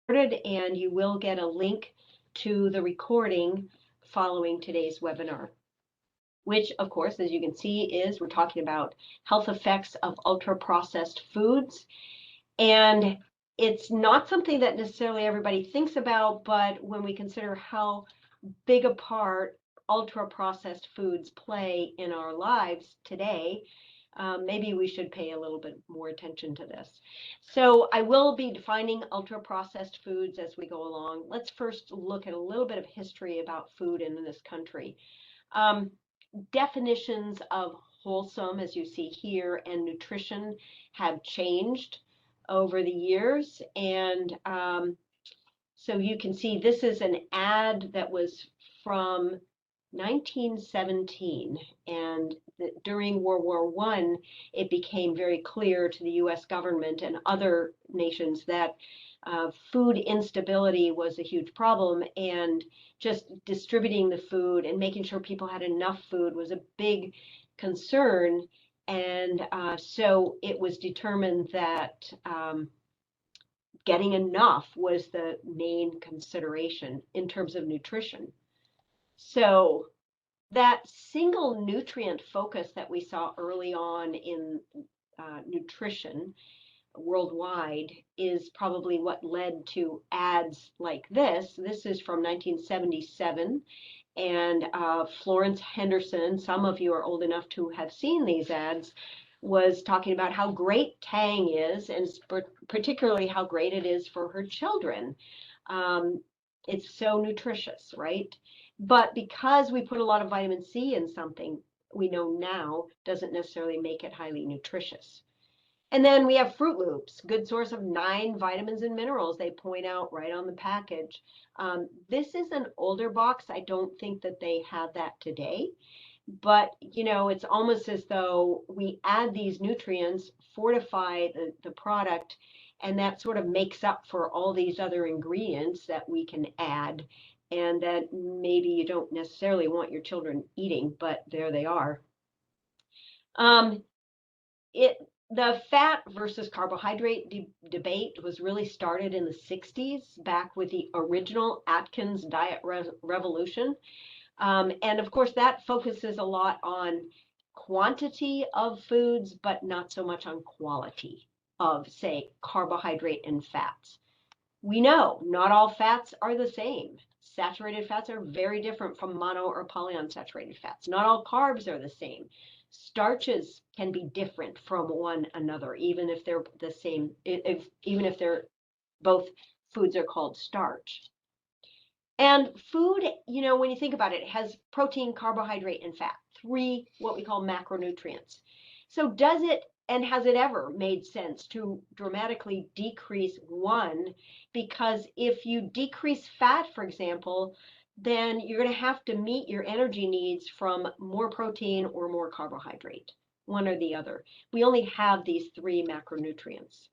and you will get a link to the recording following today's webinar, which of course, as you can see, is we're talking about health effects of ultra-processed foods. And it's not something that necessarily everybody thinks about, but when we consider how big a part ultra-processed foods play in our lives today, maybe we should pay a little bit more attention to this. So I will be defining ultra-processed foods as we go along. Let's first look at a little bit of history about food in this country. Definitions of wholesome, as you see here, and nutrition have changed over the years. And so you can see this is an ad that was from 1917, and during World War I, it became very clear to the US government and other nations that food instability was a huge problem, and just distributing the food and making sure people had enough food was a big concern. And so it was determined that getting enough was the main consideration in terms of nutrition. So that single nutrient focus that we saw early on in nutrition worldwide is probably what led to ads like this. This is from 1977, and Florence Henderson, some of you are old enough to have seen these ads, was talking about how great Tang is, and particularly how great it is for her children. It's so nutritious, right? But because we put a lot of vitamin C in something, we know now doesn't necessarily make it highly nutritious. And then we have Fruit Loops, good source of 9 vitamins and minerals, they point out right on the package. This is an older box. I don't think that they have that today. But, you know, it's almost as though we add these nutrients, fortify the product, and that sort of makes up for all these other ingredients that we can add and that maybe you don't necessarily want your children eating, but there they are. The fat versus carbohydrate debate was really started in the 60s, back with the original Atkins diet revolution. And of course, that focuses a lot on quantity of foods, but not so much on quality of, say, carbohydrate and fats. We know not all fats are the same. Saturated fats are very different from mono or polyunsaturated fats. Not all carbs are the same. Starches can be different from one another, even if they're the same, even if they're both foods are called starch. And food, you know, when you think about it, it has protein, carbohydrate, and fat, 3 what we call macronutrients. So does it, and has it ever made sense to dramatically decrease one? Because if you decrease fat, for example, then you're going to have to meet your energy needs from more protein or more carbohydrate, one or the other. We only have these 3 macronutrients.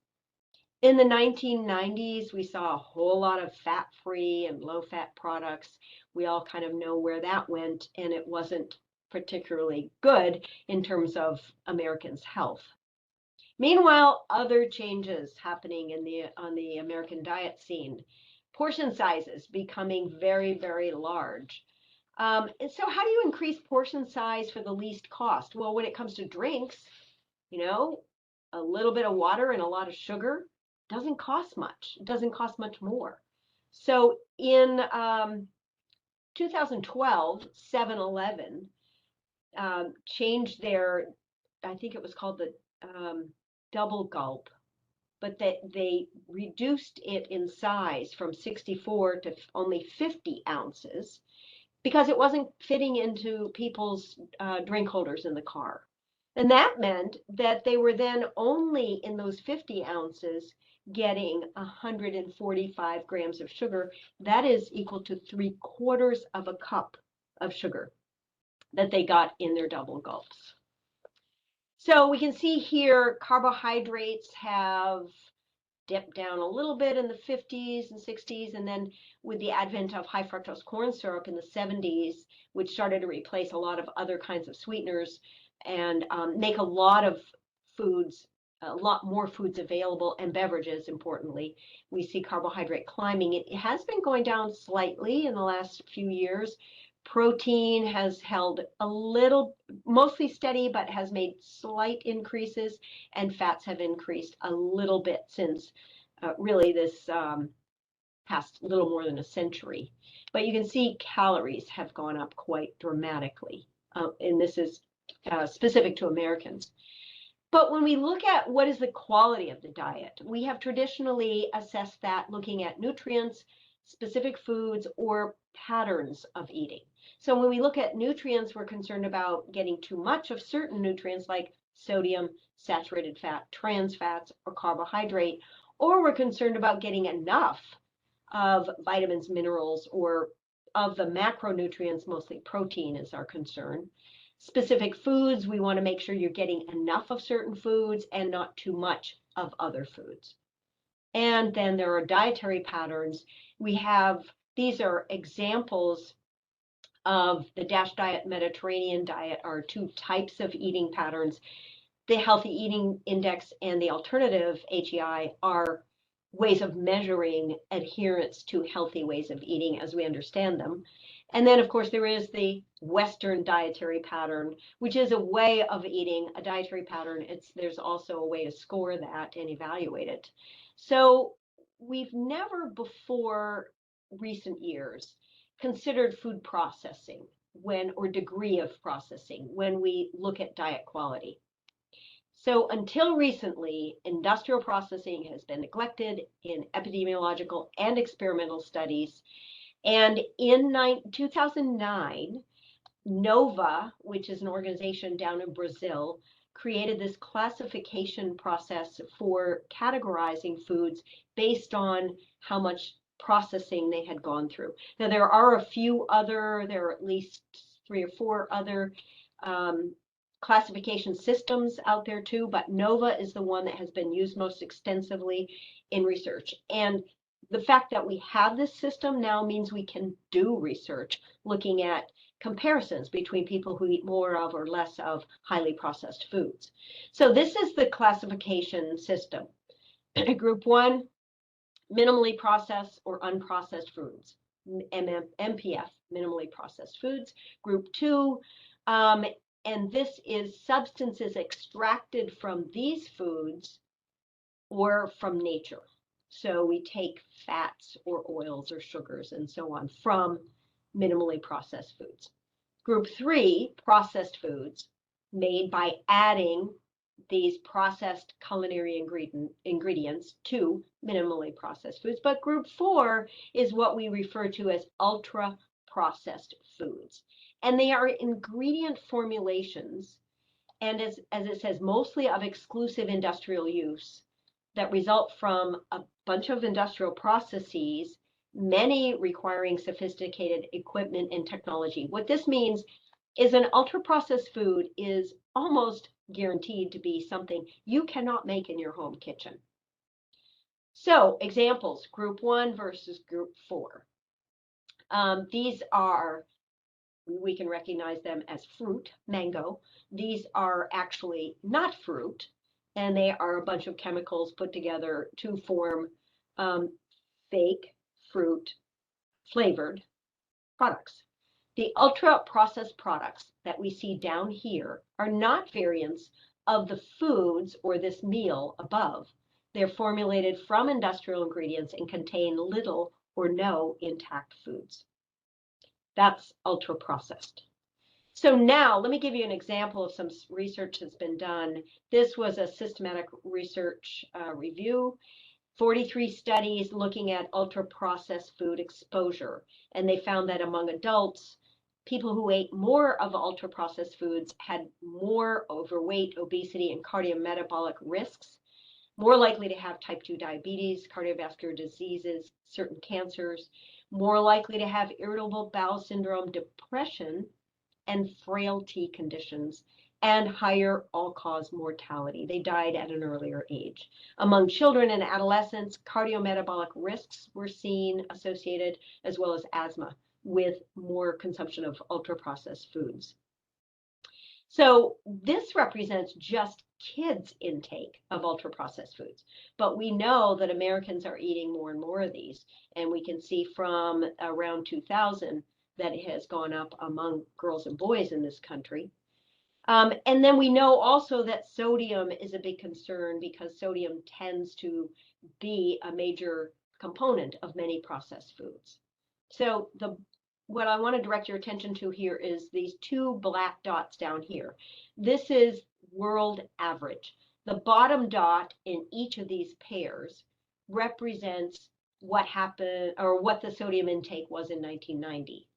In the 1990s, we saw a whole lot of fat-free and low-fat products. We all kind of know where that went, and it wasn't particularly good in terms of Americans' health. Meanwhile, other changes happening on the American diet scene. Portion sizes becoming very, very large. And so how do you increase portion size for the least cost? Well, when it comes to drinks, you know, a little bit of water and a lot of sugar doesn't cost much. It doesn't cost much more. So in 2012, 7-Eleven changed their, I think it was called the double gulp, but they reduced it in size from 64 to only 50 ounces because it wasn't fitting into people's drink holders in the car. And that meant that they were then only in those 50 ounces getting 145 grams of sugar. That is equal to 3/4 of a cup of sugar that they got in their double gulps. So we can see here carbohydrates have dipped down a little bit in the 50s and 60s, and then with the advent of high fructose corn syrup in the 70s, which started to replace a lot of other kinds of sweeteners and make a lot of foods a lot more foods available, and beverages, importantly. We see carbohydrate climbing. It has been going down slightly in the last few years. Protein has held a little, mostly steady, but has made slight increases, and fats have increased a little bit since really this past little more than a century. But you can see calories have gone up quite dramatically, and this is specific to Americans. But when we look at what is the quality of the diet, we have traditionally assessed that looking at nutrients, specific foods, or patterns of eating. So when we look at nutrients, we're concerned about getting too much of certain nutrients like sodium, saturated fat, trans fats, or carbohydrate, or we're concerned about getting enough of vitamins, minerals, or of the macronutrients, mostly protein is our concern. Specific foods, we want to make sure you're getting enough of certain foods and not too much of other foods. And then there are dietary patterns. These are examples of the DASH diet, Mediterranean diet are two types of eating patterns. The Healthy Eating Index and the alternative HEI are ways of measuring adherence to healthy ways of eating as we understand them. And then, of course, there is the Western dietary pattern, which is a way of eating, a dietary pattern. There's also a way to score that and evaluate it. So we've never before recent years considered food processing or degree of processing when we look at diet quality. So until recently, industrial processing has been neglected in epidemiological and experimental studies. And in 2009, NOVA, which is an organization down in Brazil, created this classification process for categorizing foods based on how much processing they had gone through. Now, there are at least 3 or 4 other classification systems out there too, but NOVA is the one that has been used most extensively in research. And the fact that we have this system now means we can do research looking at comparisons between people who eat more of or less of highly processed foods. So this is the classification system. Group 1, minimally processed or unprocessed foods, MPF, minimally processed foods. Group 2, and this is substances extracted from these foods or from nature. So we take fats or oils or sugars and so on from minimally processed foods. Group 3, processed foods made by adding these processed culinary ingredients to minimally processed foods. But group 4 is what we refer to as ultra processed foods. And they are ingredient formulations, and as it says, mostly of exclusive industrial use that result from a bunch of industrial processes, many requiring sophisticated equipment and technology. What this means is an ultra-processed food is almost guaranteed to be something you cannot make in your home kitchen. So examples, group 1 versus group 4. These are, we can recognize them as fruit, mango. These are actually not fruit, and they are a bunch of chemicals put together to form fake fruit flavored products. The ultra-processed products that we see down here are not variants of the foods or this meal above. They're formulated from industrial ingredients and contain little or no intact foods. That's ultra-processed. So now let me give you an example of some research that's been done. This was a systematic research review, 43 studies looking at ultra-processed food exposure. And they found that among adults, people who ate more of ultra-processed foods had more overweight, obesity, and cardiometabolic risks, more likely to have type 2 diabetes, cardiovascular diseases, certain cancers, more likely to have irritable bowel syndrome, depression, and frailty conditions, and higher all-cause mortality. They died at an earlier age. Among children and adolescents, cardiometabolic risks were seen associated, as well as asthma, with more consumption of ultra-processed foods. So this represents just kids' intake of ultra-processed foods. But we know that Americans are eating more and more of these. And we can see from around 2000 that it has gone up among girls and boys in this country. And then we know also that sodium is a big concern because sodium tends to be a major component of many processed foods. So what I want to direct your attention to here is these two black dots down here. This is world average. The bottom dot in each of these pairs represents what happened or what the sodium intake was in 1990.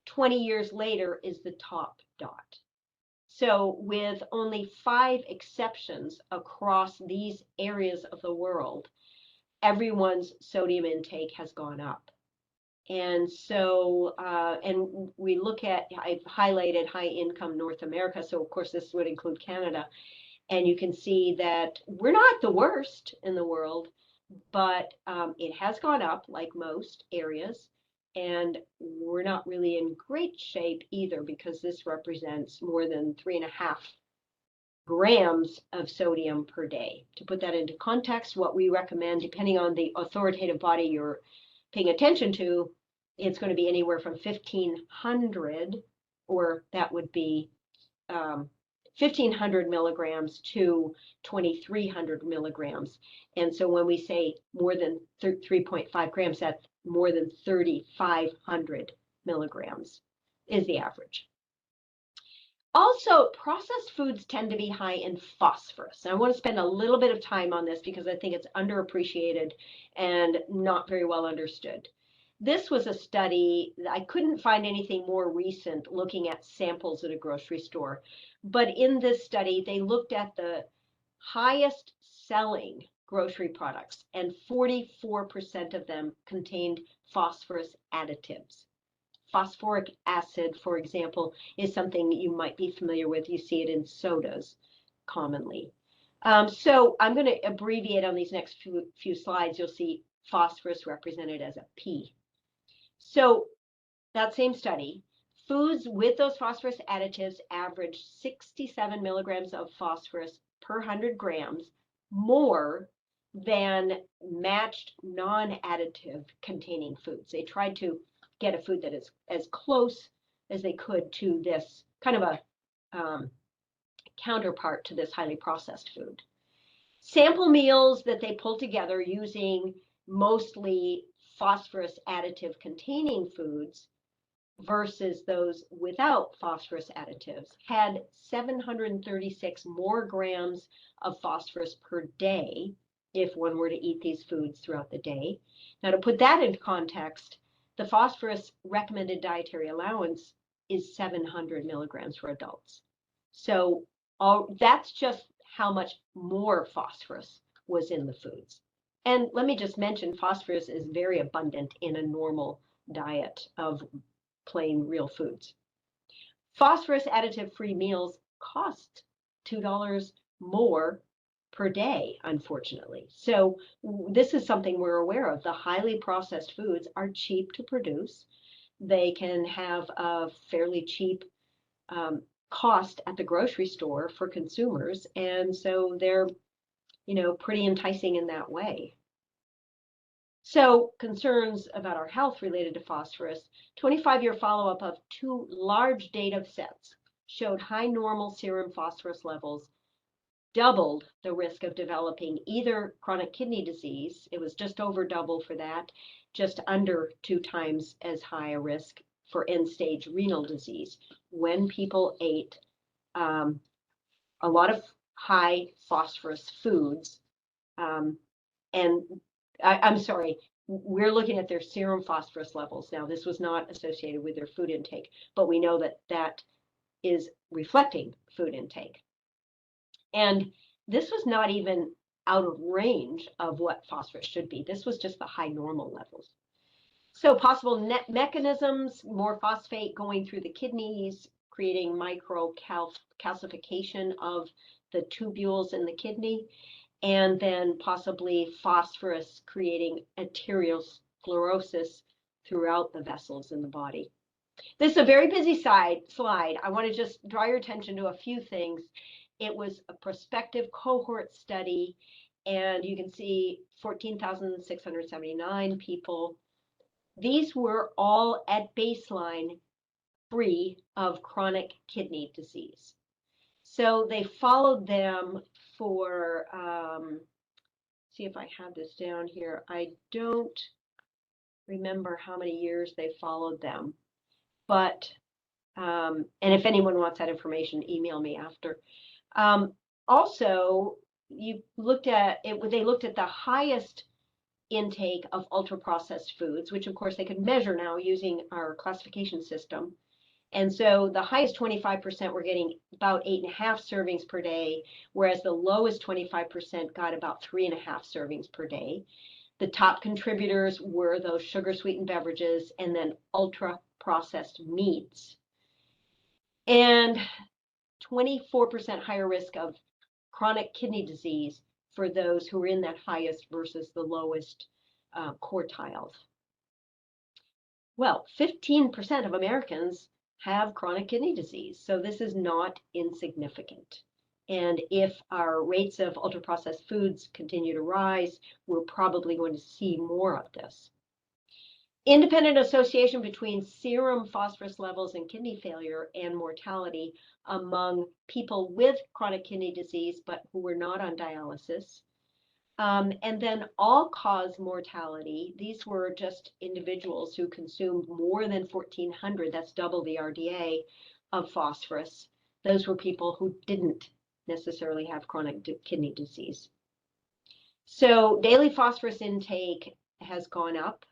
20 years later is the top dot. So with only 5 exceptions across these areas of the world, everyone's sodium intake has gone up. And so, and we look at, I've highlighted high income North America. So of course this would include Canada. And you can see that we're not the worst in the world, but it has gone up like most areas. And we're not really in great shape either because this represents more than 3.5 grams of sodium per day. To put that into context, what we recommend, depending on the authoritative body you're paying attention to, it's going to be anywhere from 1,500, or that would be 1,500 milligrams to 2,300 milligrams. And so when we say more than 3.5 grams, that's more than 3,500 milligrams is the average. Also, processed foods tend to be high in phosphorus. And I want to spend a little bit of time on this because I think it's underappreciated and not very well understood. This was a study, I couldn't find anything more recent looking at samples at a grocery store. But in this study, they looked at the highest selling grocery products, and 44% of them contained phosphorus additives. Phosphoric acid, for example, is something you might be familiar with. You see it in sodas commonly. So I'm going to abbreviate on these next few slides. You'll see phosphorus represented as a P. So that same study, foods with those phosphorus additives average 67 milligrams of phosphorus per 100 grams more than matched non-additive containing foods. They tried to get a food that is as close as they could to this kind of a counterpart to this highly processed food. Sample meals that they pulled together using mostly phosphorus additive containing foods versus those without phosphorus additives had 736 more grams of phosphorus per day if one were to eat these foods throughout the day. Now, to put that into context, the phosphorus recommended dietary allowance is 700 milligrams for adults. So that's just how much more phosphorus was in the foods. And let me just mention, phosphorus is very abundant in a normal diet of plain real foods. Phosphorus additive-free meals cost $2 more per day, unfortunately. So this is something we're aware of. The highly processed foods are cheap to produce. They can have a fairly cheap cost at the grocery store for consumers. And so they're, pretty enticing in that way. So concerns about our health related to phosphorus, 25-year follow-up of 2 large data sets showed high normal serum phosphorus levels doubled the risk of developing either chronic kidney disease, it was just over double for that, just under 2 times as high a risk for end-stage renal disease when people ate a lot of high phosphorus foods. I'm sorry, we're looking at their serum phosphorus levels. Now, this was not associated with their food intake, but we know that that is reflecting food intake. And this was not even out of range of what phosphorus should be. This was just the high normal levels. So possible mechanisms, more phosphate going through the kidneys, creating microcalcification of the tubules in the kidney, and then possibly phosphorus creating arteriosclerosis throughout the vessels in the body. This is a very busy slide. I want to just draw your attention to a few things. It was a prospective cohort study, and you can see 14,679 people. These were all at baseline free of chronic kidney disease. So they followed them for, see if I have this down here. I don't remember how many years they followed them, but, and if anyone wants that information, email me after. Also, you looked at it, they looked at the highest intake of ultra processed foods, which of course they could measure now using our classification system. And so the highest 25% were getting about 8.5 servings per day, whereas the lowest 25% got about 3.5 servings per day. The top contributors were those sugar sweetened beverages and then ultra processed meats. And 24% higher risk of chronic kidney disease for those who are in that highest versus the lowest quartiles. Well, 15% of Americans have chronic kidney disease, so this is not insignificant. And if our rates of ultra-processed foods continue to rise, we're probably going to see more of this. Independent association between serum phosphorus levels and kidney failure and mortality among people with chronic kidney disease, but who were not on dialysis. And then all-cause mortality, these were just individuals who consumed more than 1,400, that's double the RDA, of phosphorus. Those were people who didn't necessarily have chronic kidney disease. So daily phosphorus intake has gone up.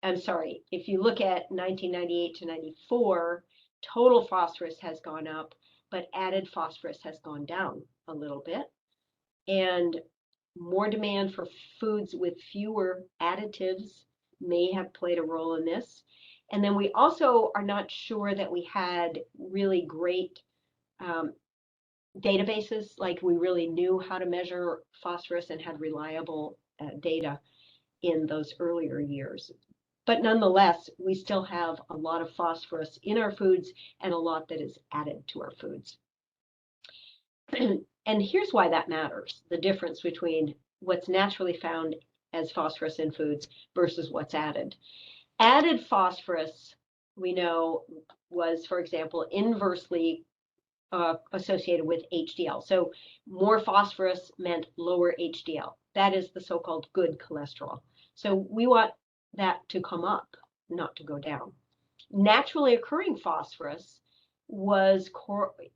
I'm sorry, if you look at 1998 to 94, total phosphorus has gone up, but added phosphorus has gone down a little bit. And more demand for foods with fewer additives may have played a role in this. And then we also are not sure that we had really great databases, like we really knew how to measure phosphorus and had reliable data in those earlier years. But nonetheless, we still have a lot of phosphorus in our foods and a lot that is added to our foods. And here's why that matters, the difference between what's naturally found as phosphorus in foods versus what's added. Added phosphorus, we know, was, for example, inversely associated with HDL. So more phosphorus meant lower HDL. That is the so-called good cholesterol. So we want that to come up, not to go down. Naturally occurring phosphorus was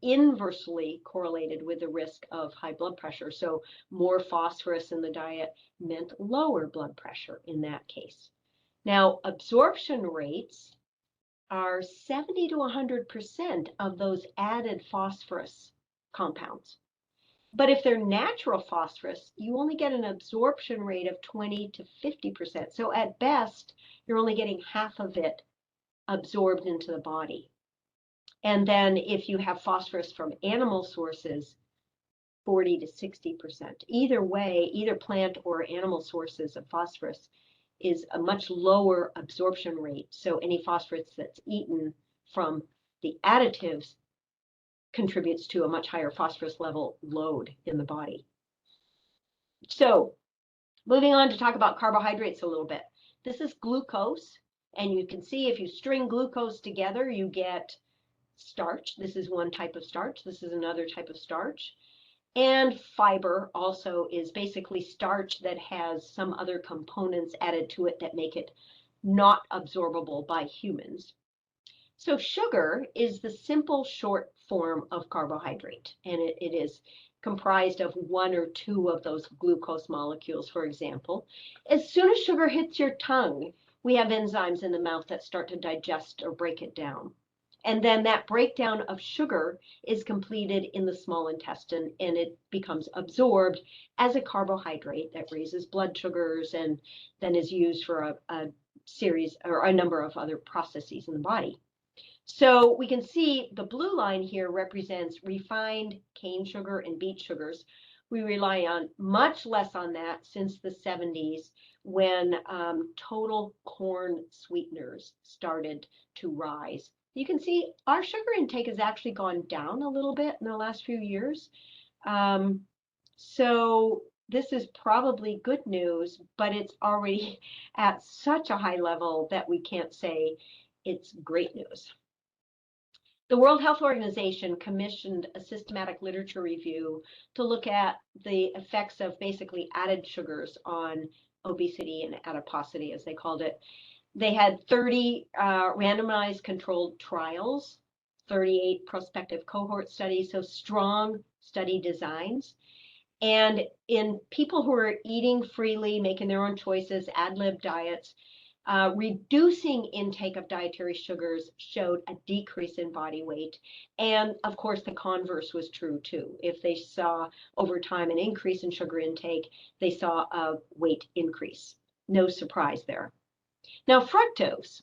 inversely correlated with the risk of high blood pressure. So more phosphorus in the diet meant lower blood pressure in that case. Now, absorption rates are 70 to 100% of those added phosphorus compounds. But if they're natural phosphorus, you only get an absorption rate of 20 to 50%. So at best, you're only getting half of it absorbed into the body. And then if you have phosphorus from animal sources, 40 to 60%. Either way, either plant or animal sources of phosphorus is a much lower absorption rate. So any phosphorus that's eaten from the additives contributes to a much higher phosphorus level load in the body. So moving on to talk about carbohydrates a little bit. This is glucose, and you can see if you string glucose together, you get starch. This is one type of starch. This is another type of starch. And fiber also is basically starch that has some other components added to it that make it not absorbable by humans. So sugar is the simple short form of carbohydrate, and it is comprised of one or two of those glucose molecules, for example. As soon as sugar hits your tongue, we have enzymes in the mouth that start to digest or break it down. And then that breakdown of sugar is completed in the small intestine, and it becomes absorbed as a carbohydrate that raises blood sugars and then is used for a series or a number of other processes in the body. So we can see the blue line here represents refined cane sugar and beet sugars. We rely on much less on that since the 70s when total corn sweeteners started to rise you can see our sugar intake has actually gone down a little bit in the last few years. Um, so this is probably good news, but it's already at such a high level that we can't say it's great news. The World Health Organization commissioned a systematic literature review to look at the effects of basically added sugars on obesity and adiposity, as they called it. They had 30 randomized controlled trials, 38 prospective cohort studies, so strong study designs. And in people who are eating freely, making their own choices, ad lib diets, reducing intake of dietary sugars showed a decrease in body weight. And of course, the converse was true too. If they saw over time an increase in sugar intake, they saw a weight increase. No surprise there. Now, fructose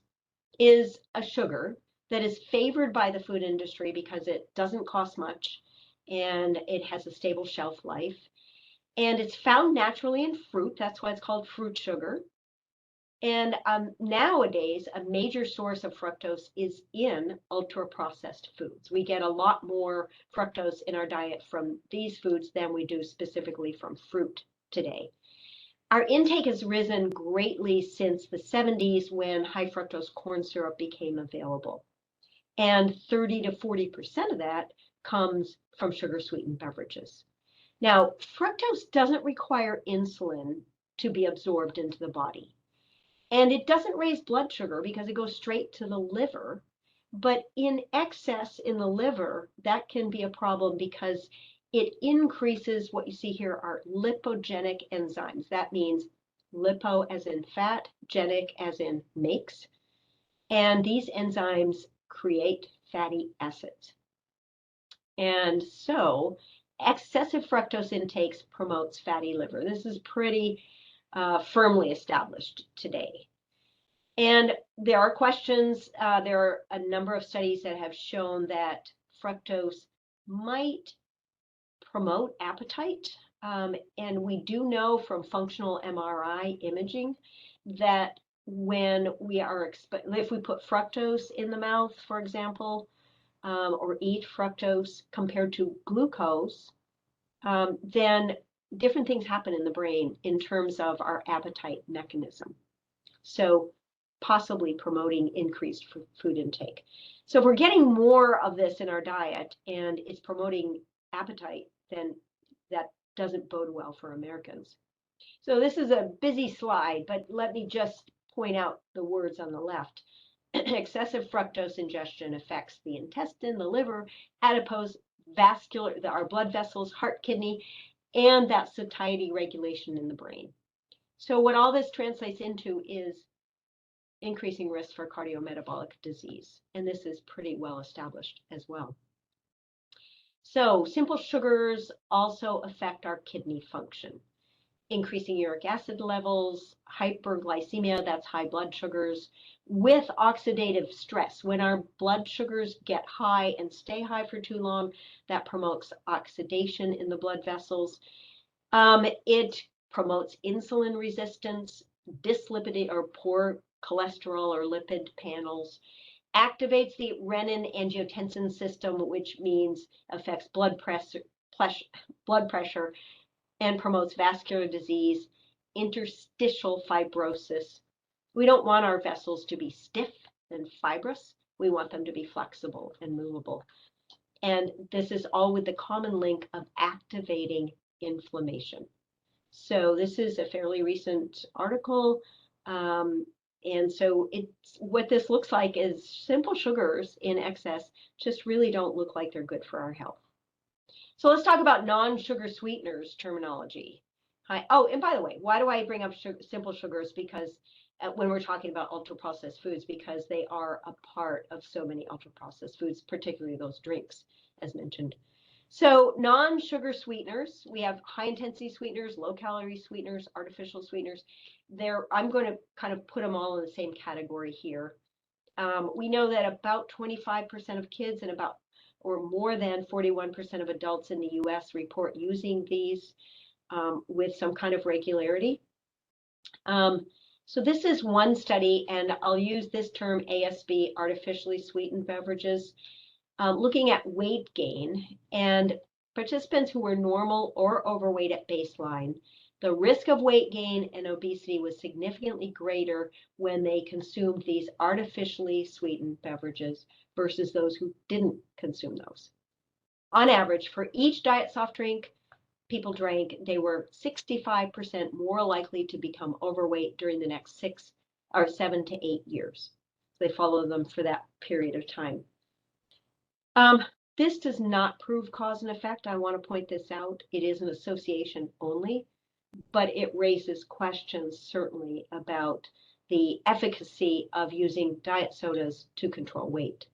is a sugar that is favored by the food industry because it doesn't cost much and it has a stable shelf life. And it's found naturally in fruit. That's why it's called fruit sugar. And nowadays, a major source of fructose is in ultra-processed foods. We get a lot more fructose in our diet from these foods than we do specifically from fruit today. Our intake has risen greatly since the 70s when high fructose corn syrup became available. And 30 to 40% of that comes from sugar-sweetened beverages. Now, fructose doesn't require insulin to be absorbed into the body. And it doesn't raise blood sugar because it goes straight to the liver. But in excess in the liver, that can be a problem because it increases what you see here are lipogenic enzymes. That means lipo as in fat, genic as in makes. And these enzymes create fatty acids. And so excessive fructose intakes promotes fatty liver. This is pretty firmly established today. And there are questions, there are a number of studies that have shown that fructose might promote appetite. And we do know from functional MRI imaging that when we are, if we put fructose in the mouth, for example, or eat fructose compared to glucose, then different things happen in the brain in terms of our appetite mechanism. So possibly promoting increased food intake. So if we're getting more of this in our diet and it's promoting appetite, then that doesn't bode well for Americans. So this is a busy slide, but let me just point out the words on the left. Excessive fructose ingestion affects the intestine, the liver, adipose, vascular, our blood vessels, heart, kidney, and that satiety regulation in the brain. So what all this translates into is increasing risk for cardiometabolic disease. And this is pretty well established as well. So simple sugars also affect our kidney function, increasing uric acid levels, hyperglycemia, that's high blood sugars, with oxidative stress. When our blood sugars get high and stay high for too long, that promotes oxidation in the blood vessels. It promotes insulin resistance, dyslipidemia or poor cholesterol or lipid panels, activates the renin-angiotensin system, which means affects blood pressure, and promotes vascular disease, interstitial fibrosis. We don't want our vessels to be stiff and fibrous. We want them to be flexible and movable. And this is all with the common link of activating inflammation. So this is a fairly recent article. And so it's what this looks like is simple sugars in excess just really don't look like they're good for our health. So let's talk about non-sugar sweeteners terminology. Oh, and by the way, why do I bring up simple sugars? Because when we're talking about ultra-processed foods, because they are a part of so many ultra-processed foods, particularly those drinks, as mentioned. So non-sugar sweeteners, we have high-intensity sweeteners, low-calorie sweeteners, artificial sweeteners. I'm going to kind of put them all in the same category here. We know that about 25% of kids and about or more than 41% of adults in the US report using these with some kind of regularity. So this is one study, and I'll use this term ASB, artificially sweetened beverages, looking at weight gain. And participants who were normal or overweight at baseline, the risk of weight gain and obesity was significantly greater when they consumed these artificially sweetened beverages versus those who didn't consume those. On average, for each diet soft drink people drank, they were 65% more likely to become overweight during the next 7 to 8 years. They follow them for that period of time. This does not prove cause and effect. I want to point this out. It is an association only, but it raises questions certainly about the efficacy of using diet sodas to control weight.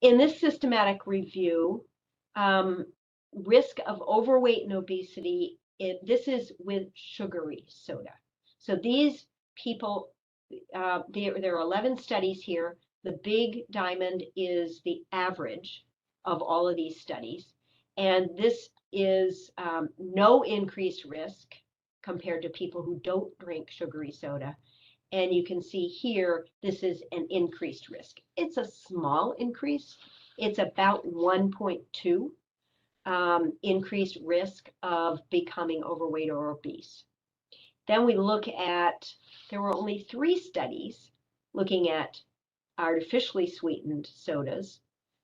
In this systematic review, risk of overweight and obesity, this is with sugary soda. So these people, there are 11 studies here. The big diamond is the average of all of these studies. And this is no increased risk compared to people who don't drink sugary soda. And you can see here, this is an increased risk. It's a small increase. It's about 1.2 increased risk of becoming overweight or obese. Then we look at, there were only 3 studies looking at artificially sweetened sodas.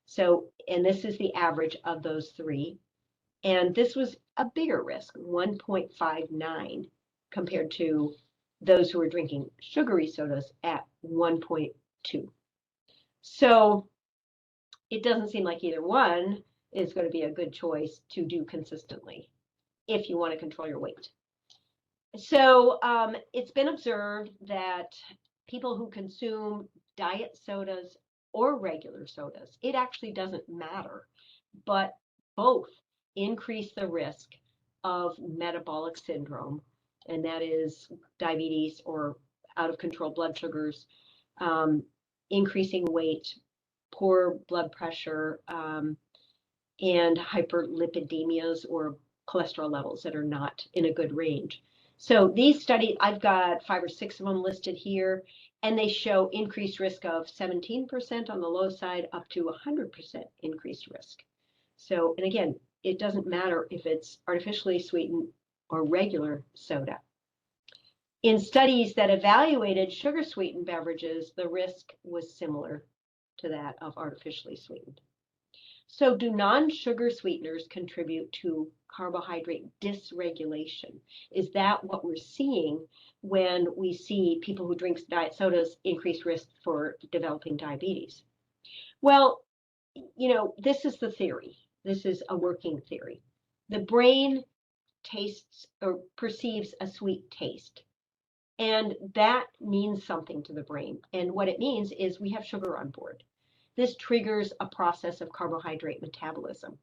So, and this is the average of those 3. And this was a bigger risk, 1.59, compared to those who were drinking sugary sodas at 1.2. So it doesn't seem like either one is going to be a good choice to do consistently if you want to control your weight. So it's been observed that people who consume diet sodas or regular sodas, it actually doesn't matter, but both increase the risk of metabolic syndrome, and that is diabetes or out of control blood sugars, increasing weight, poor blood pressure, and hyperlipidemias or cholesterol levels that are not in a good range. So these studies, I've got 5 or 6 of them listed here, and they show increased risk of 17% on the low side up to 100% increased risk. So, and again, it doesn't matter if it's artificially sweetened or regular soda. In studies that evaluated sugar sweetened beverages, the risk was similar to that of artificially sweetened. So do non-sugar sweeteners contribute to carbohydrate dysregulation? Is that what we're seeing when we see people who drink diet sodas increase risk for developing diabetes? Well, you know, this is the theory. This is a working theory. The brain tastes or perceives a sweet taste, and that means something to the brain. And what it means is we have sugar on board. This triggers a process of carbohydrate metabolism.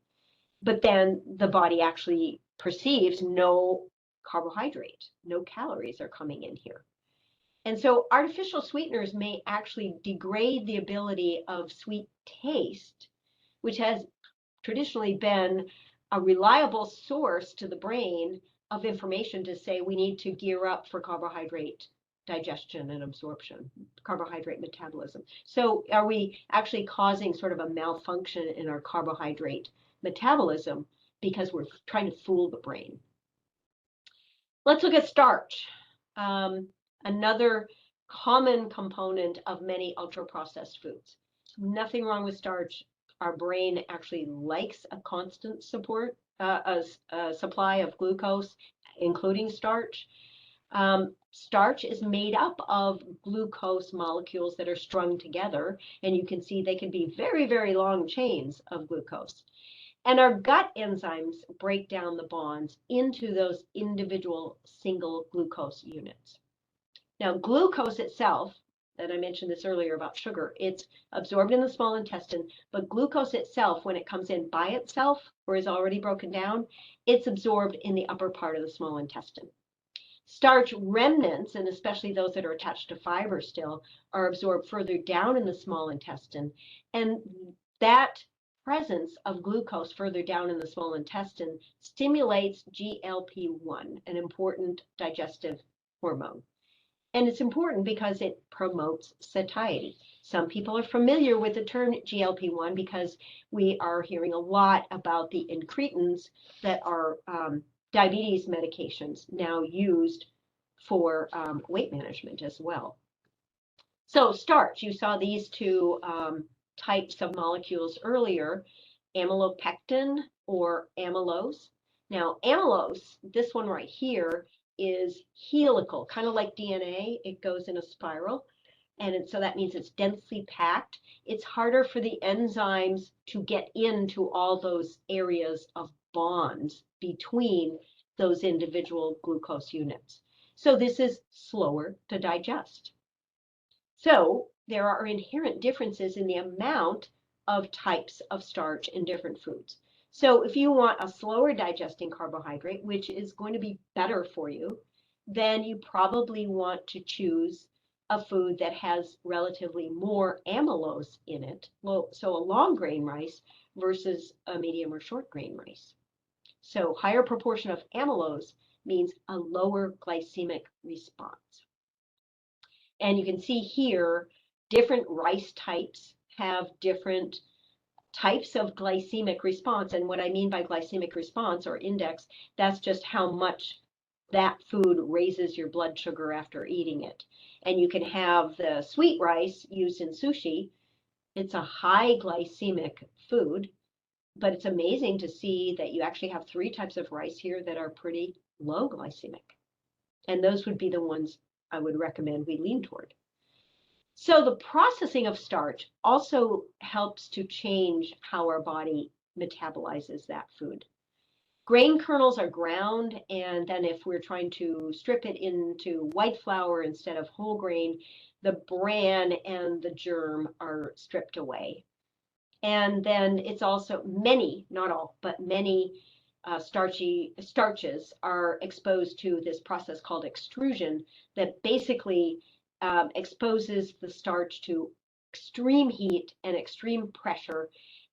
But then the body actually perceives no carbohydrate, no calories are coming in here. And so artificial sweeteners may actually degrade the ability of sweet taste, which has traditionally been a reliable source to the brain of information to say we need to gear up for carbohydrate digestion and absorption, carbohydrate metabolism. So are we actually causing sort of a malfunction in our carbohydrate metabolism because we're trying to fool the brain? Let's look at starch. Another common component of many ultra-processed foods. Nothing wrong with starch. Our brain actually likes a constant supply of glucose, including starch. Starch is made up of glucose molecules that are strung together, and you can see they can be very, very long chains of glucose. And our gut enzymes break down the bonds into those individual single glucose units. Now, glucose itself, and I mentioned this earlier about sugar, it's absorbed in the small intestine, but glucose itself, when it comes in by itself or is already broken down, it's absorbed in the upper part of the small intestine. Starch remnants, and especially those that are attached to fiber still, are absorbed further down in the small intestine. And that presence of glucose further down in the small intestine stimulates GLP-1, an important digestive hormone. And it's important because it promotes satiety. Some people are familiar with the term GLP-1 because we are hearing a lot about the incretins that are diabetes medications now used for weight management as well. So starch, you saw these two types of molecules earlier, amylopectin or amylose. Now, amylose, this one right here, is helical, kind of like DNA. It goes in a spiral, and so that means it's densely packed. It's harder for the enzymes to get into all those areas of bonds between those individual glucose units. So this is slower to digest. So there are inherent differences in the amount of types of starch in different foods. So if you want a slower digesting carbohydrate, which is going to be better for you, then you probably want to choose a food that has relatively more amylose in it, so a long grain rice versus a medium or short grain rice. So higher proportion of amylose means a lower glycemic response. And you can see here, different rice types have different types of glycemic response. And what I mean by glycemic response or index, that's just how much that food raises your blood sugar after eating it. And you can have the sweet rice used in sushi. It's a high glycemic food, but it's amazing to see that you actually have three types of rice here that are pretty low glycemic. And those would be the ones I would recommend we lean toward. So the processing of starch also helps to change how our body metabolizes that food. Grain kernels are ground, and then if we're trying to strip it into white flour instead of whole grain, the bran and the germ are stripped away. And then it's also many, not all, but many starches are exposed to this process called extrusion that basically exposes the starch to extreme heat and extreme pressure,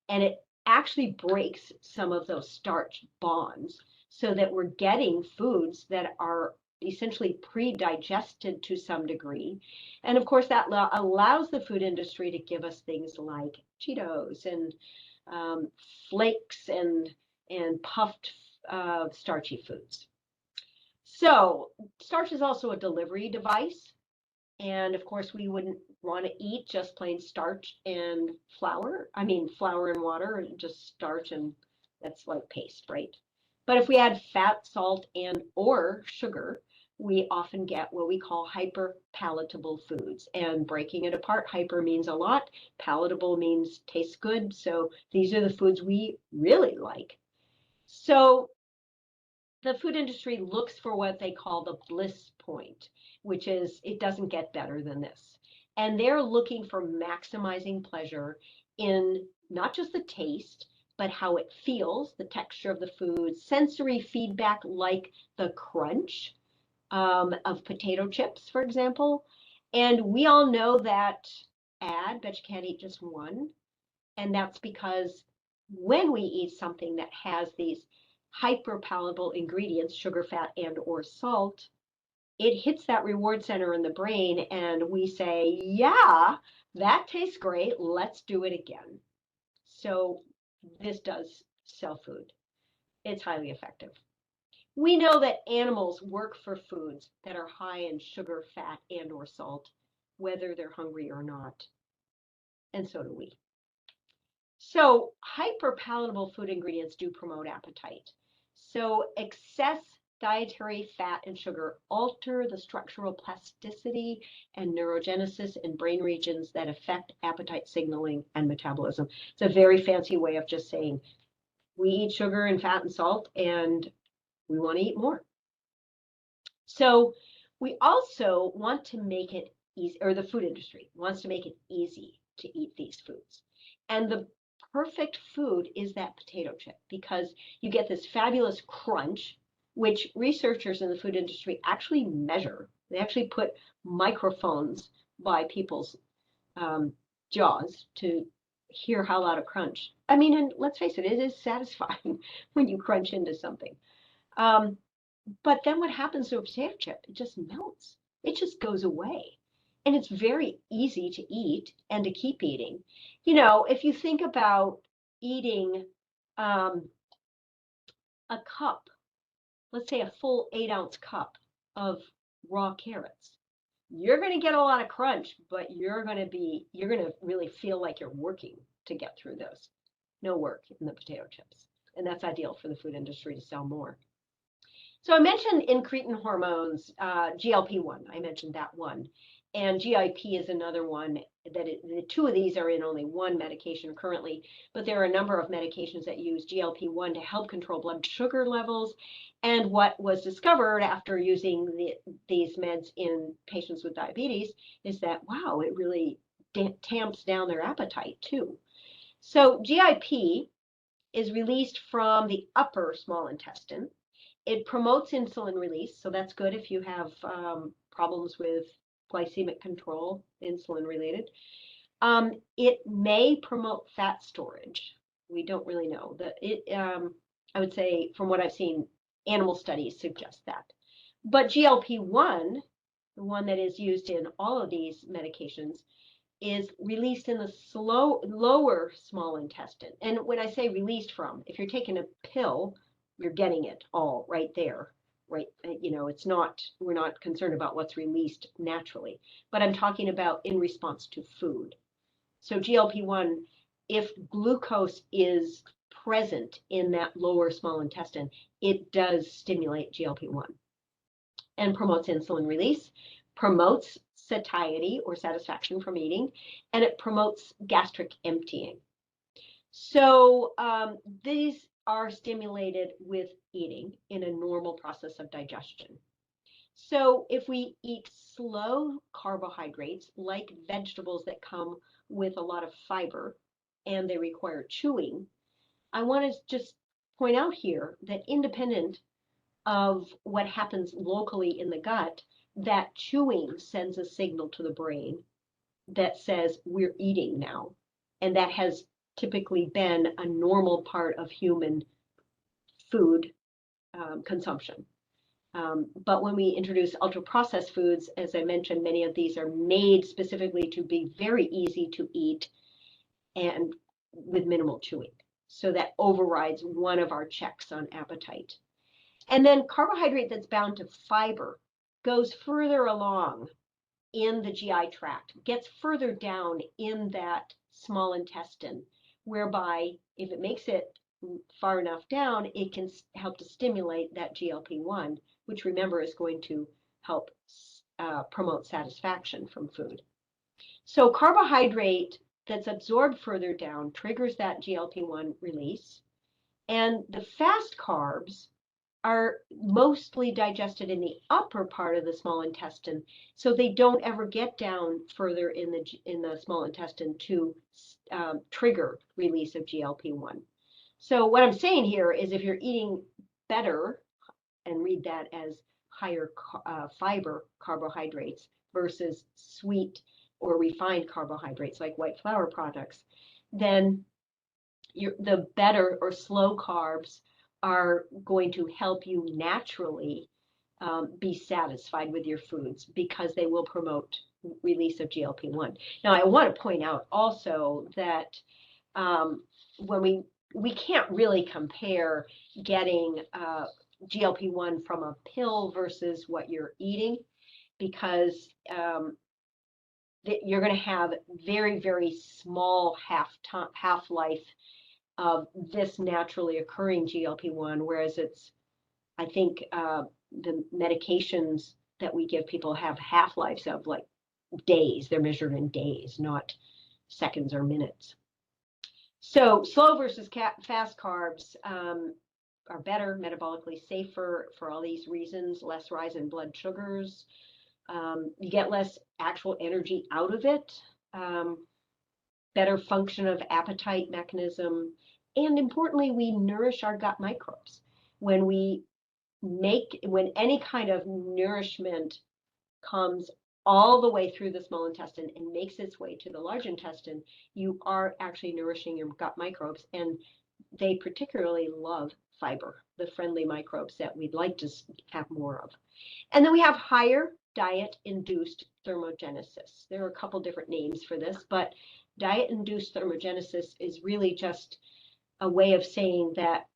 and it actually breaks some of those starch bonds so that we're getting foods that are essentially pre-digested to some degree. And of course, that allows the food industry to give us things like Cheetos and flakes and puffed starchy foods. So starch is also a delivery device. And of course, we wouldn't want to eat just plain starch and flour. I mean, flour and water, and just starch, and that's like paste, right? But if we add fat, salt, and or sugar, we often get what we call hyperpalatable foods. And breaking it apart, hyper means a lot, palatable means tastes good. So these are the foods we really like. So the food industry looks for what they call the bliss point, which is it doesn't get better than this. And they're looking for maximizing pleasure in not just the taste, but how it feels, the texture of the food, sensory feedback like the crunch of potato chips, for example. And we all know that bet you can't eat just one. And that's because when we eat something that has these hyperpalatable ingredients, sugar, fat, and or salt, it hits that reward center in the brain and we say, yeah, that tastes great. Let's do it again. So this does sell food. It's highly effective. We know that animals work for foods that are high in sugar, fat, and or salt, whether they're hungry or not. And so do we. So hyperpalatable food ingredients do promote appetite. So excess dietary fat and sugar alter the structural plasticity and neurogenesis in brain regions that affect appetite signaling and metabolism. It's a very fancy way of just saying we eat sugar and fat and salt and we want to eat more. So we also want to make it easy, or the food industry wants to make it easy to eat these foods. And the perfect food is that potato chip because you get this fabulous crunch, which researchers in the food industry actually measure. They actually put microphones by people's jaws to hear how loud a crunch. I mean, and let's face it, it is satisfying when you crunch into something. But then what happens to a potato chip? It just melts. It just goes away. And it's very easy to eat and to keep eating. You know, if you think about eating um, a cup, let's say a full 8-ounce cup of raw carrots, you're going to get a lot of crunch, but you're going to really feel like you're working to get through those. No work in the potato chips. And that's ideal for the food industry to sell more. So I mentioned incretin hormones, GLP-1. I mentioned that one. And GIP is another one the two of these are in only one medication currently, but there are a number of medications that use GLP-1 to help control blood sugar levels. And what was discovered after using these meds in patients with diabetes is that, wow, it really tamps down their appetite too. So GIP is released from the upper small intestine. It promotes insulin release, so that's good if you have problems with glycemic control, insulin related. It may promote fat storage. We don't really know. I would say, from what I've seen, animal studies suggest that. But GLP-1, the one that is used in all of these medications, is released in the lower small intestine. And when I say released from, if you're taking a pill, you're getting it all right there, right? You know, we're not concerned about what's released naturally, but I'm talking about in response to food. So GLP-1, if glucose is present in that lower small intestine, it does stimulate GLP-1 and promotes insulin release, promotes satiety or satisfaction from eating, and it promotes gastric emptying. So these are stimulated with eating in a normal process of digestion. So if we eat slow carbohydrates, like vegetables that come with a lot of fiber and they require chewing, I want to just point out here that independent of what happens locally in the gut, that chewing sends a signal to the brain that says we're eating now. And that has typically been a normal part of human food consumption. But when we introduce ultra-processed foods, as I mentioned, many of these are made specifically to be very easy to eat and with minimal chewing. So that overrides one of our checks on appetite. And then carbohydrate that's bound to fiber goes further along in the GI tract, gets further down in that small intestine, whereby if it makes it far enough down, it can help to stimulate that GLP-1, which remember is going to help promote satisfaction from food. So carbohydrate that's absorbed further down triggers that GLP-1 release. And the fast carbs are mostly digested in the upper part of the small intestine, so they don't ever get down further in the small intestine to trigger release of GLP-1. So what I'm saying here is if you're eating better, and read that as higher fiber carbohydrates versus sweet or refined carbohydrates like white flour products, then the better or slow carbs are going to help you naturally be satisfied with your foods because they will promote release of GLP-1. Now, I want to point out also that when we can't really compare getting GLP-1 from a pill versus what you're eating because you're going to have very, very small half-life of this naturally occurring GLP-1, whereas I think the medications that we give people have half-lives of like days. They're measured in days, not seconds or minutes. So slow versus fast carbs are better, metabolically safer for all these reasons, less rise in blood sugars. You get less actual energy out of it, better function of appetite mechanism, and importantly, we nourish our gut microbes. When any kind of nourishment comes all the way through the small intestine and makes its way to the large intestine, you are actually nourishing your gut microbes, and they particularly love fiber, the friendly microbes that we'd like to have more of. And then we have higher diet-induced thermogenesis. There are a couple different names for this, but diet-induced thermogenesis is really just a way of saying that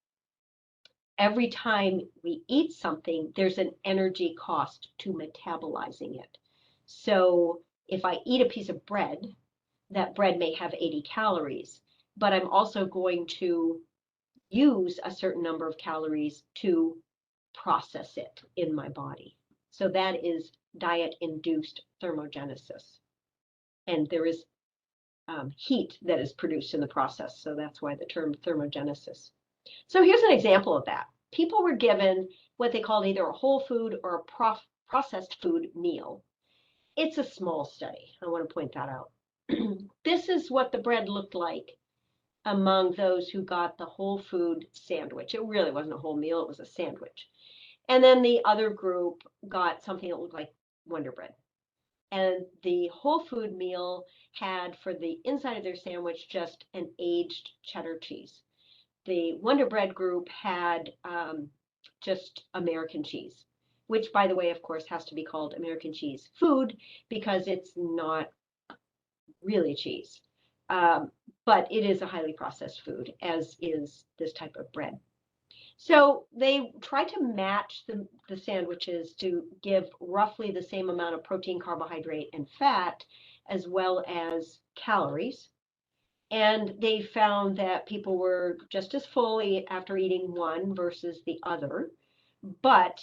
every time we eat something, there's an energy cost to metabolizing it. So if I eat a piece of bread, that bread may have 80 calories, but I'm also going to use a certain number of calories to process it in my body. So that is diet-induced thermogenesis. And there is heat that is produced in the process. So that's why the term thermogenesis. So here's an example of that. People were given what they called either a whole food or a processed food meal. It's a small study. I want to point that out. This is what the bread looked like among those who got the whole food sandwich. It really wasn't a whole meal, it was a sandwich. And then the other group got something that looked like Wonder Bread. And the whole food meal had for the inside of their sandwich just an aged cheddar cheese. The Wonder Bread group had just American cheese, which, by the way, of course, has to be called American cheese food because it's not really cheese. But it is a highly processed food, as is this type of bread. So they tried to match the sandwiches to give roughly the same amount of protein, carbohydrate, and fat, as well as calories. And they found that people were just as full after eating one versus the other. But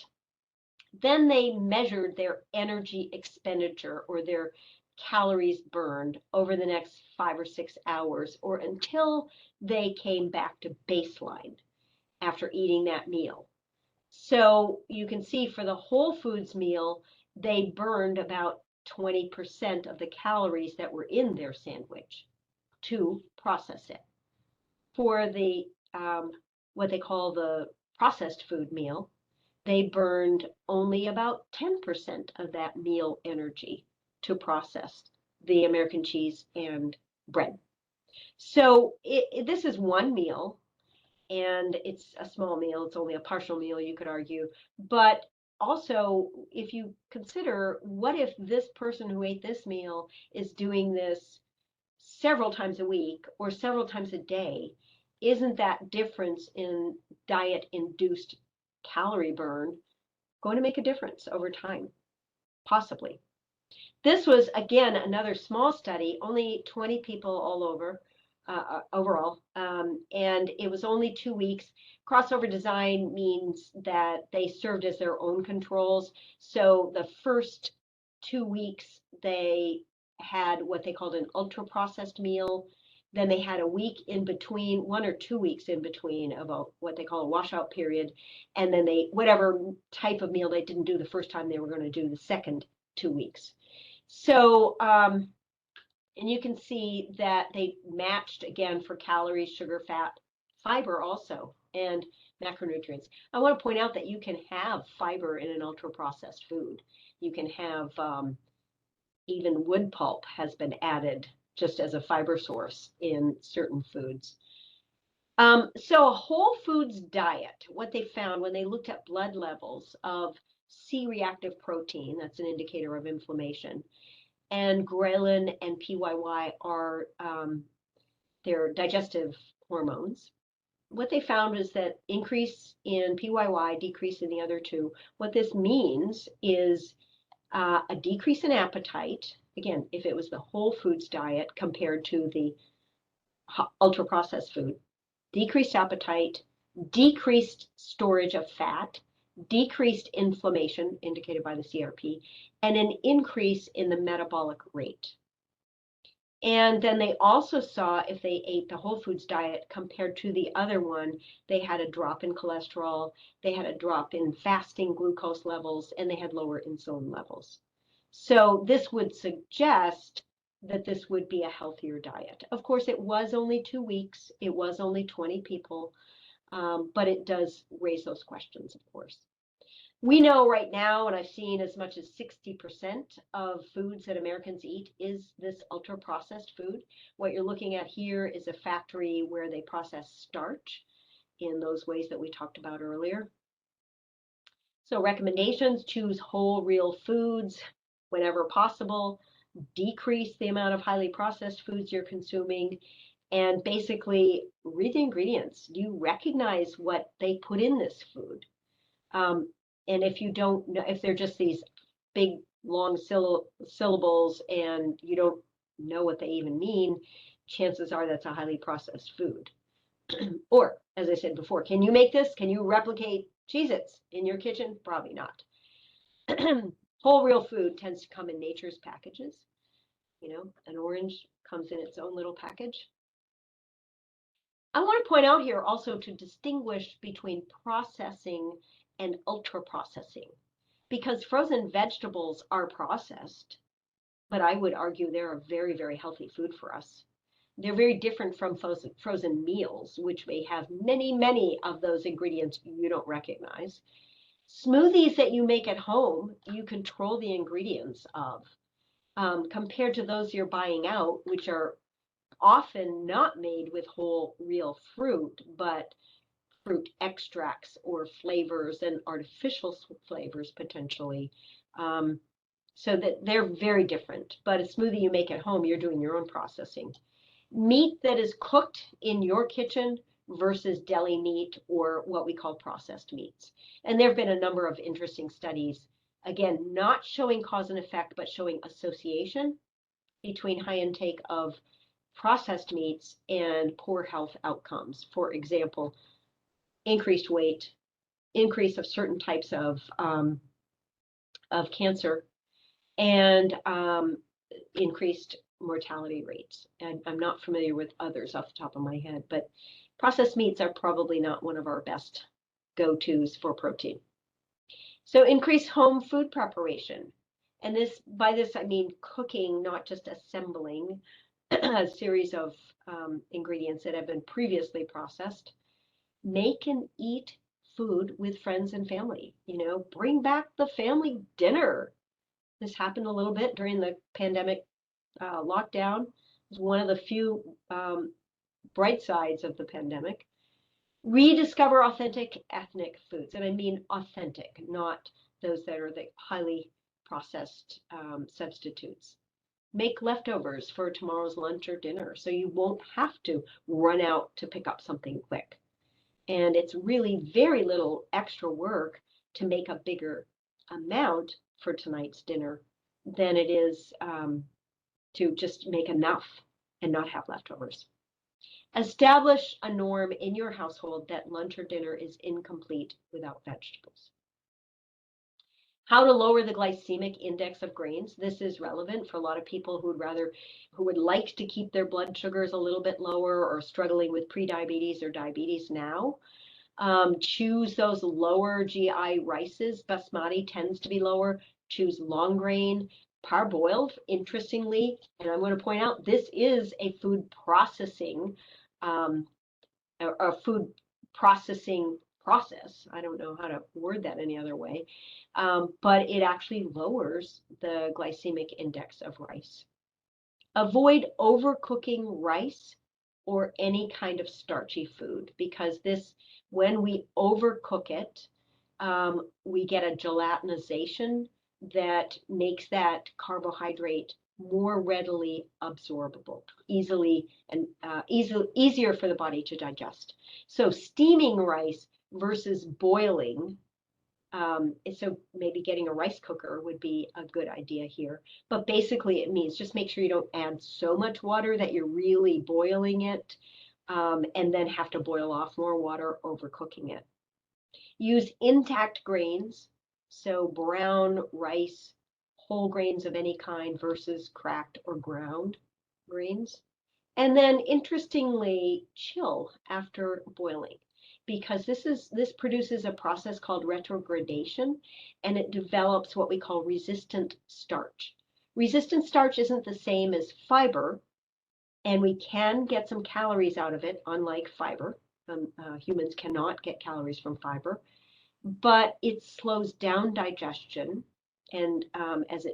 then they measured their energy expenditure or their calories burned over the next 5 or 6 hours or until they came back to baseline after eating that meal. So you can see for the whole foods meal, they burned about 20% of the calories that were in their sandwich to process it. For the what they call the processed food meal, they burned only about 10% of that meal energy to process the American cheese and bread. So this is one meal, and it's a small meal. It's only a partial meal, you could argue. But also, if you consider, what if this person who ate this meal is doing this several times a week or several times a day? Isn't that difference in diet-induced calorie burn going to make a difference over time? Possibly. This was, again, another small study, only 20 people all over, overall, and it was only 2 weeks. Crossover design means that they served as their own controls. So the first 2 weeks, they had what they called an ultra-processed meal. Then they had a week in between, 1 or 2 weeks in between of what they call a washout period. And then whatever type of meal they didn't do the first time, they were going to do the second 2 weeks. So, and you can see that they matched again for calories, sugar, fat, fiber also, and macronutrients. I want to point out that you can have fiber in an ultra-processed food. You can have even wood pulp has been added just as a fiber source in certain foods. So a whole foods diet, what they found when they looked at blood levels of C-reactive protein, that's an indicator of inflammation, and ghrelin and PYY are their digestive hormones. What they found is that increase in PYY, decrease in the other two. What this means is a decrease in appetite. Again, if it was the whole foods diet compared to the ultra processed food, decreased appetite, decreased storage of fat, decreased inflammation indicated by the CRP, and an increase in the metabolic rate. And then they also saw if they ate the whole foods diet compared to the other one, they had a drop in cholesterol, they had a drop in fasting glucose levels, and they had lower insulin levels. So this would suggest that this would be a healthier diet. Of course, it was only 2 weeks, it was only 20 people, but it does raise those questions, of course. We know right now, and I've seen as much as 60% of foods that Americans eat is this ultra-processed food. What you're looking at here is a factory where they process starch in those ways that we talked about earlier. So recommendations: choose whole, real foods whenever possible, decrease the amount of highly processed foods you're consuming, and basically read the ingredients. Do you recognize what they put in this food? Um, and if you don't know, if they're just these big, long syllables and you don't know what they even mean, chances are that's a highly processed food. Or, as I said before, can you make this? Can you replicate Cheez-Its in your kitchen? Probably not. Whole real food tends to come in nature's packages. You know, an orange comes in its own little package. I want to point out here also to distinguish between processing and ultra processing, because frozen vegetables are processed, but I would argue they're a very, very healthy food for us. They're very different from frozen meals, which may have many, many of those ingredients you don't recognize. Smoothies that you make at home, you control the ingredients of, compared to those you're buying out, which are often not made with whole, real fruit, but fruit extracts or flavors and artificial flavors potentially. So that they're very different. But a smoothie you make at home, you're doing your own processing. Meat that is cooked in your kitchen versus deli meat or what we call processed meats. And there have been a number of interesting studies, again, not showing cause and effect, but showing association between high intake of processed meats and poor health outcomes. For example, increased weight, increase of certain types of cancer, and increased mortality rates. And I'm not familiar with others off the top of my head, but processed meats are probably not one of our best go-tos for protein. So increase home food preparation. And this, by this, I mean cooking, not just assembling a series of ingredients that have been previously processed. Make and eat food with friends and family. You know, bring back the family dinner. This happened a little bit during the pandemic lockdown. It was one of the few bright sides of the pandemic. Rediscover authentic ethnic foods. And I mean authentic, not those that are the highly processed substitutes. Make leftovers for tomorrow's lunch or dinner so you won't have to run out to pick up something quick. And it's really very little extra work to make a bigger amount for tonight's dinner than it is to just make enough and not have leftovers. Establish a norm in your household that lunch or dinner is incomplete without vegetables. How to lower the glycemic index of grains. This is relevant for a lot of people who would like to keep their blood sugars a little bit lower or struggling with prediabetes or diabetes now. Choose those lower GI rices. Basmati tends to be lower. Choose long grain, parboiled, interestingly. And I'm going to point out this is a food processing, a food processing process. I don't know how to word that any other way, but it actually lowers the glycemic index of rice. Avoid overcooking rice or any kind of starchy food, because this, when we overcook it, we get a gelatinization that makes that carbohydrate more readily absorbable, easier for the body to digest. So steaming rice versus boiling. So maybe getting a rice cooker would be a good idea here. But basically it means just make sure you don't add so much water that you're really boiling it, and then have to boil off more water overcooking it. Use intact grains, so brown rice, whole grains of any kind versus cracked or ground grains. And then interestingly, chill after boiling, because this produces a process called retrogradation, and it develops what we call resistant starch. Resistant starch isn't the same as fiber, and we can get some calories out of it, unlike fiber. Humans cannot get calories from fiber, but it slows down digestion, and as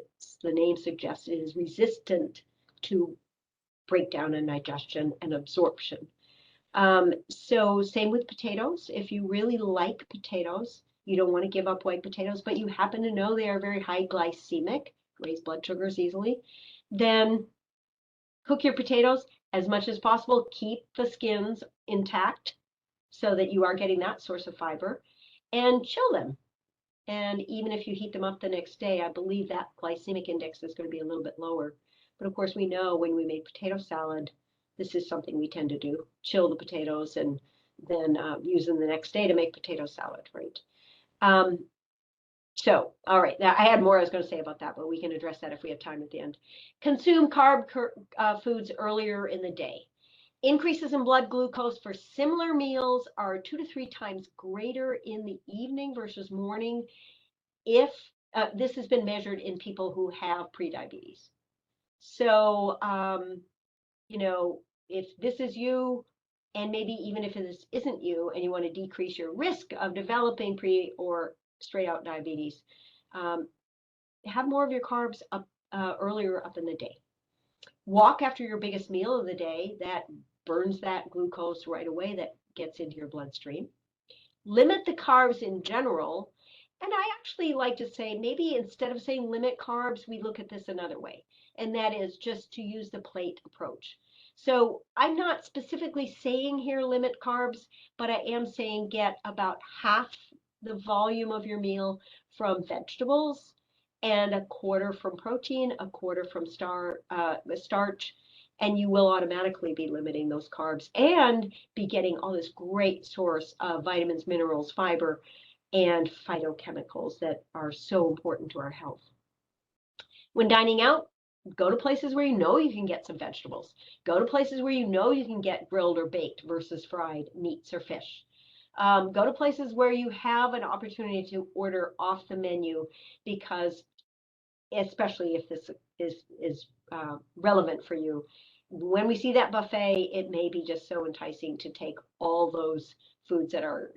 the name suggests, it is resistant to breakdown and digestion and absorption. So same with potatoes. If you really like potatoes, you don't want to give up white potatoes, but you happen to know they are very high glycemic, raise blood sugars easily, then cook your potatoes as much as possible. Keep the skins intact so that you are getting that source of fiber, and chill them. And even if you heat them up the next day, I believe that glycemic index is going to be a little bit lower. But of course, we know when we make potato salad, this is something we tend to do, chill the potatoes and then use them the next day to make potato salad, right? So, all right, now I had more I was going to say about that, but we can address that if we have time at the end. Consume carb foods earlier in the day. Increases in blood glucose for similar meals are 2 to 3 times greater in the evening versus morning if this has been measured in people who have prediabetes. So, you know, if this is you, and maybe even if this isn't you, and you want to decrease your risk of developing pre or straight out diabetes, have more of your carbs up earlier up in the day. Walk after your biggest meal of the day. That burns that glucose right away that gets into your bloodstream. Limit the carbs in general. And I actually like to say maybe instead of saying limit carbs, we look at this another way. And that is just to use the plate approach. So I'm not specifically saying here limit carbs, but I am saying get about half the volume of your meal from vegetables and a quarter from protein, a quarter from starch, and you will automatically be limiting those carbs and be getting all this great source of vitamins, minerals, fiber, and phytochemicals that are so important to our health. When dining out, go to places where you know you can get some vegetables. Go to places where you know you can get grilled or baked versus fried meats or fish. Go to places where you have an opportunity to order off the menu because, especially if this is relevant for you, when we see that buffet, it may be just so enticing to take all those foods that are,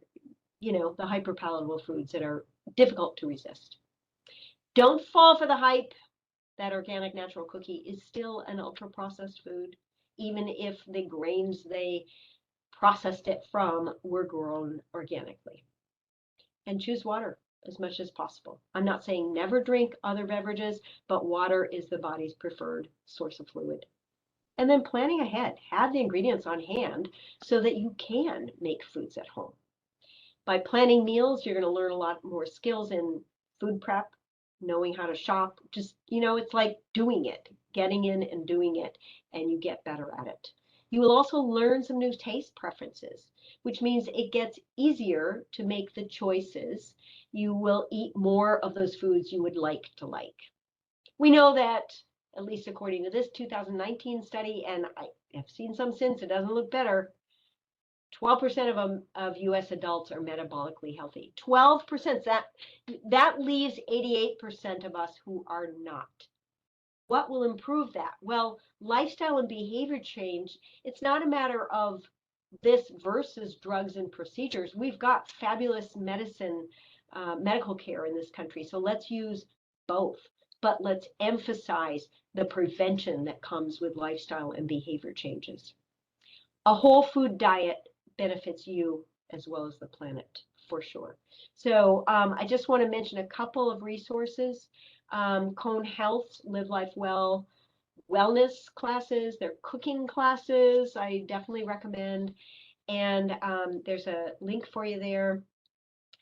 you know, the hyperpalatable foods that are difficult to resist. Don't fall for the hype. That organic natural cookie is still an ultra processed food, even if the grains they processed it from were grown organically. And choose water as much as possible. I'm not saying never drink other beverages, but water is the body's preferred source of fluid. And then planning ahead, have the ingredients on hand so that you can make foods at home. By planning meals, you're going to learn a lot more skills in food prep, knowing how to shop. Just, you know, it's like doing it, getting in and doing it, and you get better at it. You will also learn some new taste preferences, which means it gets easier to make the choices. You will eat more of those foods you would like to like. We know that, at least according to this 2019 study, and I have seen some since, it doesn't look better, 12% of US adults are metabolically healthy. 12%, that leaves 88% of us who are not. What will improve that? Well, lifestyle and behavior change, it's not a matter of this versus drugs and procedures. We've got fabulous medicine, medical care in this country, so let's use both. But let's emphasize the prevention that comes with lifestyle and behavior changes. A whole food diet benefits you as well as the planet, for sure. So I just want to mention a couple of resources. Cone Health's Live Life Well wellness classes, their cooking classes, I definitely recommend. And there's a link for you there.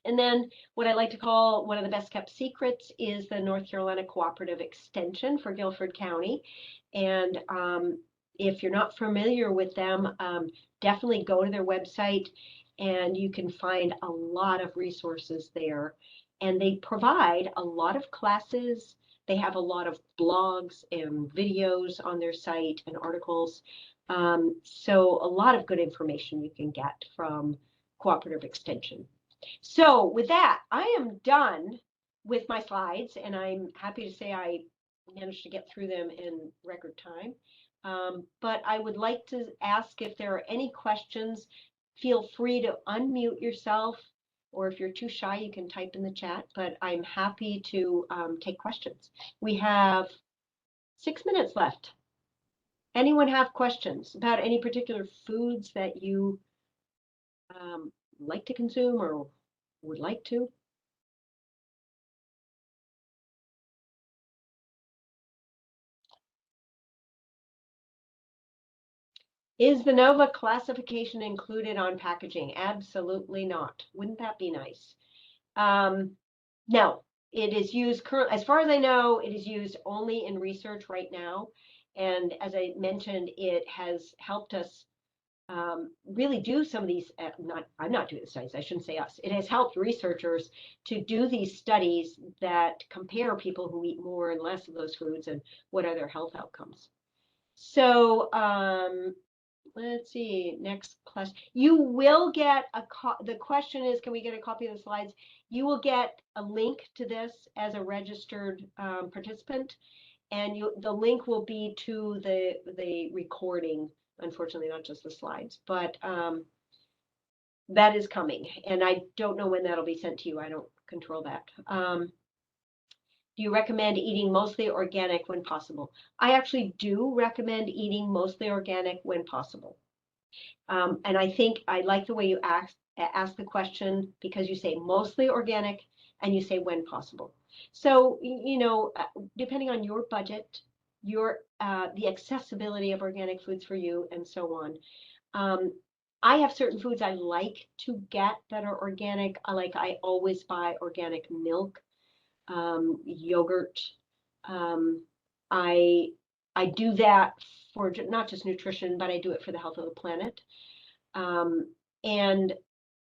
And then what I like to call one of the best kept secrets is the North Carolina Cooperative Extension for Guilford County. And if you're not familiar with them, definitely go to their website and you can find a lot of resources there. And they provide a lot of classes. They have a lot of blogs and videos on their site and articles. So a lot of good information you can get from Cooperative Extension. So with that, I am done with my slides, and I'm happy to say I managed to get through them in record time. But I would like to ask if there are any questions. Feel free to unmute yourself, or if you're too shy, you can type in the chat, but I'm happy to take questions. We have 6 minutes left. Anyone have questions about any particular foods that you like to consume or would like to? Is the NOVA classification included on packaging? Absolutely not. Wouldn't that be nice? No, it is used currently, as far as I know, it is used only in research right now. And as I mentioned, it has helped us really do some of these, I'm not doing the studies, I shouldn't say us. It has helped researchers to do these studies that compare people who eat more and less of those foods and what are their health outcomes. So let's see, next question. You will get the question is, can we get a copy of the slides? You will get a link to this as a registered participant, and the link will be to the recording. Unfortunately, not just the slides, but that is coming, and I don't know when that'll be sent to you. I don't control that. Do you recommend eating mostly organic when possible? I actually do recommend eating mostly organic when possible. And I think I like the way you ask the question, because you say mostly organic and you say when possible. So, depending on your budget, the accessibility of organic foods for you, and so on. I have certain foods I like to get that are organic. I always buy organic milk, yogurt. I I do that for not just nutrition, but I do it for the health of the planet. And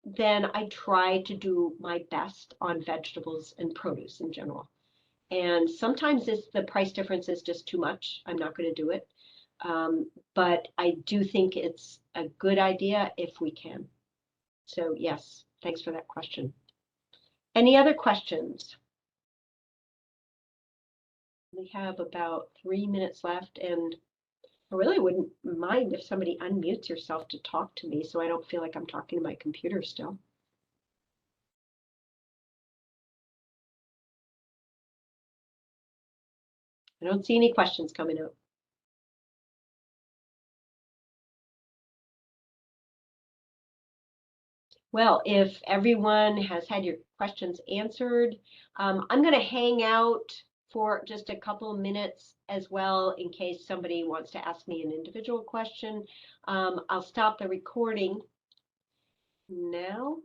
then I try to do my best on vegetables and produce in general. And sometimes the price difference is just too much. I'm not going to do it. But I do think it's a good idea if we can. So yes, thanks for that question. Any other questions? We have about 3 minutes left, and I really wouldn't mind if somebody unmutes yourself to talk to me so I don't feel like I'm talking to my computer still. I don't see any questions coming up. Well, if everyone has had your questions answered, I'm going to hang out for just a couple of minutes as well in case somebody wants to ask me an individual question. I'll stop the recording now.